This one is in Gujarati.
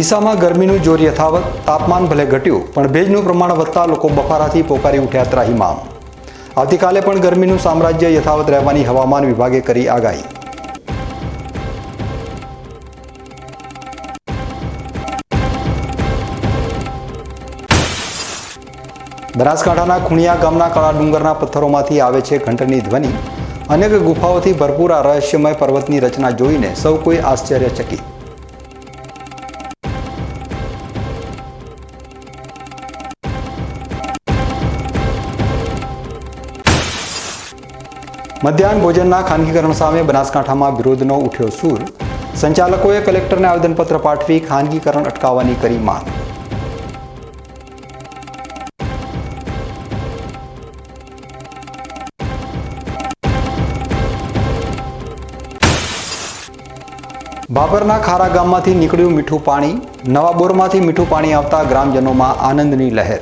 ડીસામાં ગરમીનું જોર યથાવત, તાપમાન ભલે ઘટ્યું પણ ભેજનું પ્રમાણ વધતા લોકો બફારાથી પોકારી ઉઠ્યા ત્રાહિમામ। આવતીકાલે પણ ગરમીનું સામ્રાજ્ય યથાવત રહેવાની હવામાન વિભાગે કરી આગાહી। બનાસકાંઠાના ખુણિયા ગામના કાળા ડુંગરના પથ્થરોમાંથી આવે છે ઘંટની ધ્વનિ। અનેક ગુફાઓથી ભરપૂર આ રહસ્યમય પર્વતની રચના જોઈને સૌ કોઈ આશ્ચર્યચકિત। મધ્યાહન ભોજનના ખાનગીકરણ સામે બનાસકાંઠામાં વિરોધનો ઉઠ્યો સૂર। સંચાલકોએ કલેક્ટરને આવેદનપત્ર પાઠવી ખાનગીકરણ અટકાવવાની કરી માંગ। ભાભરના ખારા ગામમાંથી નીકળ્યું મીઠું પાણી। નવા બોરમાંથી મીઠું પાણી આવતા ગ્રામજનોમાં આનંદની લહેર।